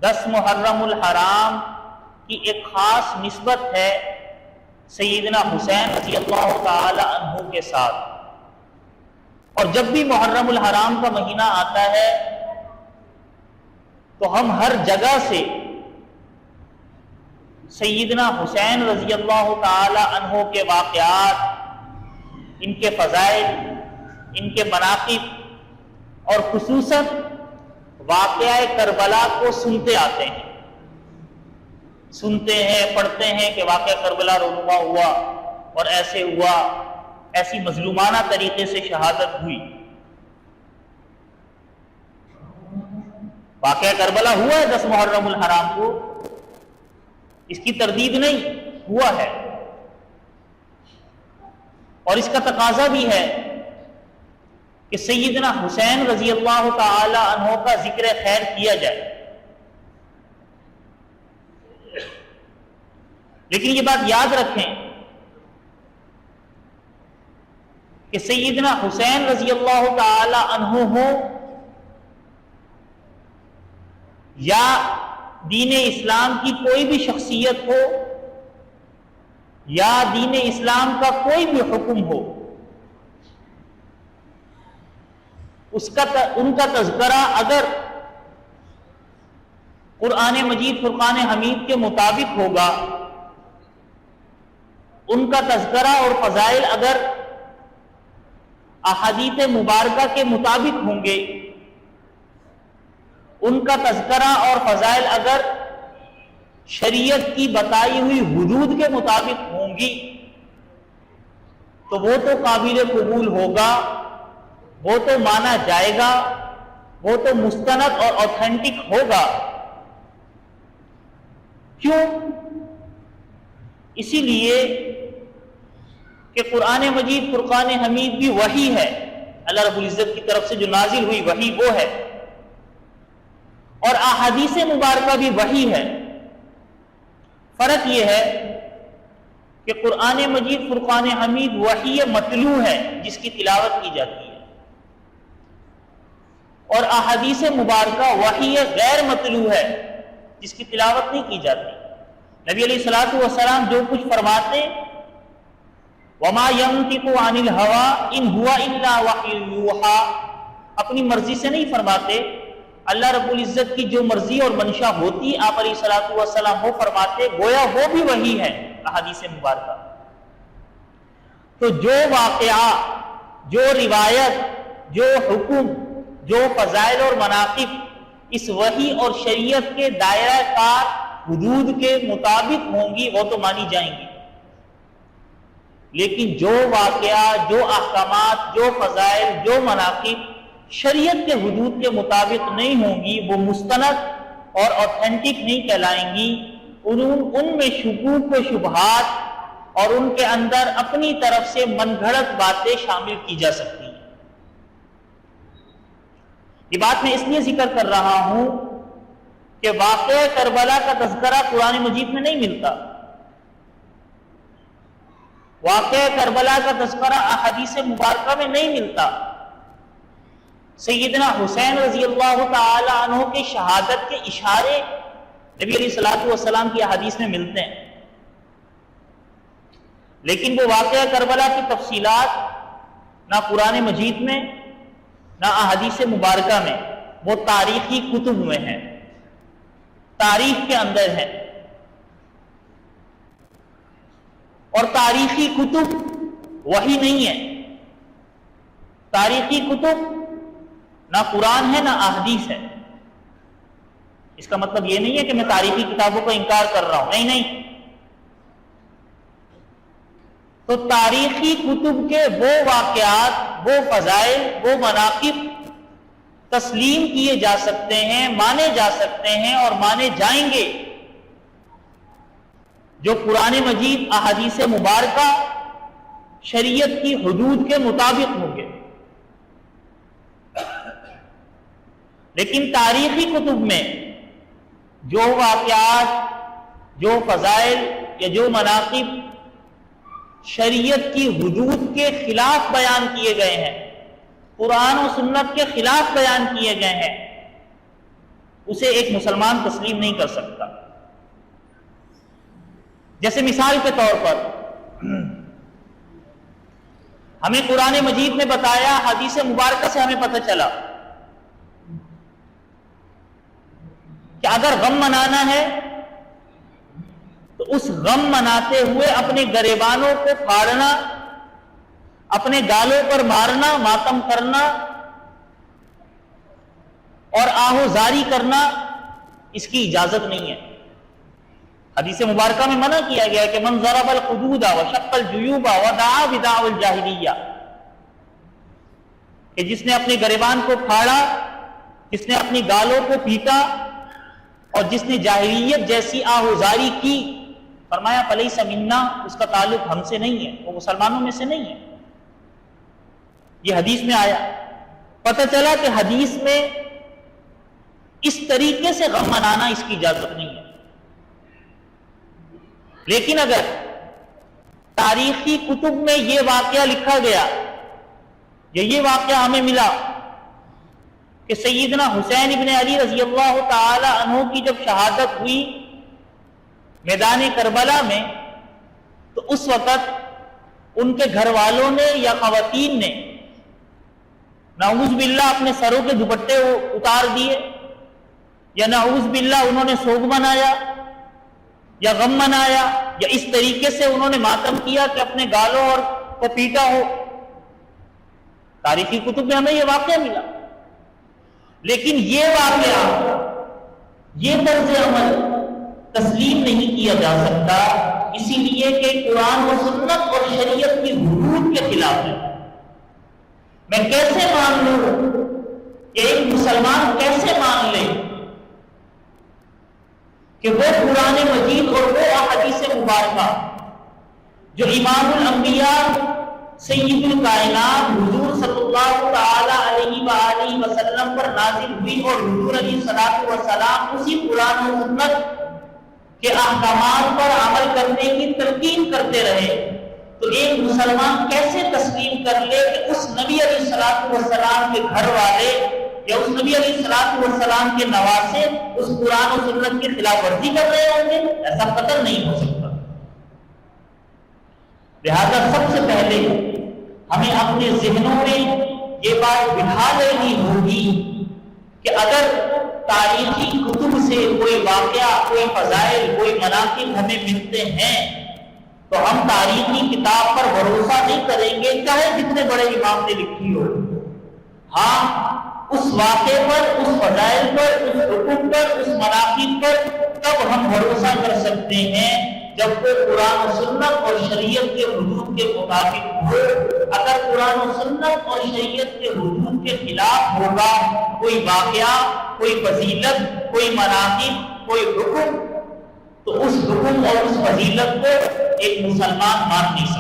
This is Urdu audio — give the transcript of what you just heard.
10 محرم الحرام کی ایک خاص نسبت ہے سیدنا حسین رضی اللہ تعالی عنہ کے ساتھ، اور جب بھی محرم الحرام کا مہینہ آتا ہے تو ہم ہر جگہ سے سیدنا حسین رضی اللہ تعالی عنہ کے واقعات، ان کے فضائل، ان کے مناقب اور خصوصاً واقعہ کربلا کو سنتے آتے ہیں، سنتے ہیں، پڑھتے ہیں کہ واقعہ کربلا رونما ہوا اور ایسے ہوا، ایسی مظلومانہ طریقے سے شہادت ہوئی۔ واقعہ کربلا ہوا ہے 10 محرم الحرام کو، اس کی تردید نہیں، ہوا ہے، اور اس کا تقاضا بھی ہے کہ سیدنا حسین رضی اللہ تعالی عنہ کا ذکر خیر کیا جائے۔ لیکن یہ بات یاد رکھیں کہ سیدنا حسین رضی اللہ تعالی عنہ ہو یا دین اسلام کی کوئی بھی شخصیت ہو یا دین اسلام کا کوئی بھی حکم ہو، ان کا تذکرہ اگر قرآن مجید فرقان حمید کے مطابق ہوگا، ان کا تذکرہ اور فضائل اگر احادیث مبارکہ کے مطابق ہوں گے، ان کا تذکرہ اور فضائل اگر شریعت کی بتائی ہوئی حدود کے مطابق ہوں گی تو وہ تو قابل قبول ہوگا، وہ تو مانا جائے گا، وہ تو مستند اور اوتھینٹک ہوگا۔ کیوں؟ اسی لیے کہ قرآن مجید فرقان حمید بھی وحی ہے، اللہ رب العزت کی طرف سے جو نازل ہوئی وحی وہ ہے، اور احادیث مبارکہ بھی وحی ہے۔ فرق یہ ہے کہ قرآن مجید فرقان حمید وحی متلو ہے جس کی تلاوت کی جاتی ہے، اور احادیث مبارکہ وحی غیر متلو ہے جس کی تلاوت نہیں کی جاتی۔ نبی علیہ الصلوۃ والسلام جو کچھ فرماتے، وما ينطق عن الهوى ان هو الا وحی یوحى، اپنی مرضی سے نہیں فرماتے، اللہ رب العزت کی جو مرضی اور منشا ہوتی آپ علیہ الصلوۃ والسلام وہ فرماتے، گویا وہ بھی وحی ہے احادیث مبارکہ۔ تو جو واقعہ، جو روایت، جو حکم، جو فضائل اور مناقب اس وحی اور شریعت کے دائرہ کار حدود کے مطابق ہوں گی وہ تو مانی جائیں گی، لیکن جو واقعہ، جو احکامات، جو فضائل، جو مناقب شریعت کے حدود کے مطابق نہیں ہوں گی وہ مستند اور اوتھینٹک نہیں کہلائیں گی، ان میں شکوک و شبہات اور ان کے اندر اپنی طرف سے من گھڑت باتیں شامل کی جا سکتی ہیں۔ یہ بات میں اس لیے ذکر کر رہا ہوں کہ واقعہ کربلا کا تذکرہ قرآن مجید میں نہیں ملتا، واقعہ کربلا کا تذکرہ احادیث مبارکہ میں نہیں ملتا، سیدنا حسین رضی اللہ تعالی عنہ کی شہادت کے اشارے نبی علیہ الصلوۃ والسلام کی احادیث میں ملتے ہیں، لیکن وہ واقعہ کربلا کی تفصیلات نہ قرآن مجید میں نہ احادیث مبارکہ میں، وہ تاریخی کتب میں ہیں، تاریخ کے اندر ہیں، اور تاریخی کتب وہی نہیں ہے، تاریخی کتب نہ قرآن ہے نہ احادیث ہے۔ اس کا مطلب یہ نہیں ہے کہ میں تاریخی کتابوں کا انکار کر رہا ہوں، نہیں۔ تو تاریخی کتب کے وہ واقعات، وہ فضائل، وہ مناقب تسلیم کیے جا سکتے ہیں، مانے جا سکتے ہیں اور مانے جائیں گے جو قرآن مجید، احادیث مبارکہ، شریعت کی حدود کے مطابق ہوں گے۔ لیکن تاریخی کتب میں جو واقعات، جو فضائل یا جو مناقب شریعت کی حدود کے خلاف بیان کیے گئے ہیں، قرآن و سنت کے خلاف بیان کیے گئے ہیں، اسے ایک مسلمان تسلیم نہیں کر سکتا۔ جیسے مثال کے طور پر ہمیں قرآن مجید نے بتایا، حدیث مبارکہ سے ہمیں پتہ چلا کہ اگر غم منانا ہے تو اس غم مناتے ہوئے اپنے گریبانوں کو پھاڑنا، اپنے گالوں پر مارنا، ماتم کرنا اور آہوزاری کرنا، اس کی اجازت نہیں ہے۔ حدیث مبارکہ میں منع کیا گیا ہے کہ من ضرب الخدود وشق الجیوب ودعا بدعوى الجاہلیہ، کہ جس نے اپنے گریبان کو پھاڑا، جس نے اپنی گالوں کو پیٹا اور جس نے جاہلیت جیسی آہوزاری کی، فرمایا فلیس منا، اس کا تعلق ہم سے نہیں ہے، وہ مسلمانوں میں سے نہیں ہے۔ یہ حدیث میں آیا۔ پتہ چلا کہ حدیث میں اس طریقے سے غم منانا اس کی اجازت نہیں ہے۔ لیکن اگر تاریخی کتب میں یہ واقعہ لکھا گیا یا یہ واقعہ ہمیں ملا کہ سیدنا حسین ابن علی رضی اللہ تعالی عنہ کی جب شہادت ہوئی میدان کربلا میں، تو اس وقت ان کے گھر والوں نے یا خواتین نے نعوذ باللہ اپنے سروں کے دوپٹے اتار دیے، یا نعوذ باللہ انہوں نے سوگ منایا یا غم منایا، یا اس طریقے سے انہوں نے ماتم کیا کہ اپنے گالوں اور کو پیٹا ہو۔ تاریخی کتب میں ہمیں یہ واقعہ ملا۔ لیکن یہ واقعہ، یہ طرز عمل تسلیم نہیں کیا جا سکتا، اسی لیے کہ قرآن و سنت اور شریعت کی حدود کے خلاف ہے۔ میں کیسے مان لوں کہ ایک مسلمان کیسے مان لے کہ وہ قرآن مجید اور وہ احادیث مبارکہ جو امام الانبیاء سید الکائنات حضور صلی اللہ تعالی علیہ وآلہ وسلم پر نازل ہوئی اور حضور علیہ الصلوۃ والسلام اسی قرآن و سنت کے احکامات پر عمل کرنے کی تلقین کرتے رہے، تو ایک مسلمان کیسے تسلیم کر لے کہ اس نبی علیہ الصلوۃ والسلام کے گھر والے یا اس نبی علیہ الصلوۃ والسلام کے نواسے اس قرآن و سنت کی خلاف ورزی کر رہے ہوں گے؟ ایسا قطعاً نہیں ہو سکتا۔ لہذا سب سے پہلے ہمیں اپنے ذہنوں میں یہ بات بٹھا لینی ہوگی کہ اگر تاریخی کتب سے کوئی واقعہ، کوئی فضائل، کوئی مناقب ہمیں ملتے ہیں تو ہم تاریخی کتاب پر بھروسہ نہیں کریں گے، چاہے جتنے بڑے امام نے لکھی ہو۔ ہاں، اس واقعے پر، اس فضائل پر، اس حکم پر، اس مناقب پر تب ہم بھروسہ کر سکتے ہیں جب وہ قرآن و سنت اور شریعت کے حدود کے مطابق ہو۔ اگر قرآن و سنت اور شریعت کے حدود کے خلاف ہوگا کوئی واقعہ، کوئی فضیلت، کوئی مناقب، کوئی حکم، تو اس حکم اور اس فضیلت کو ایک مسلمان مان نہیں سکتا۔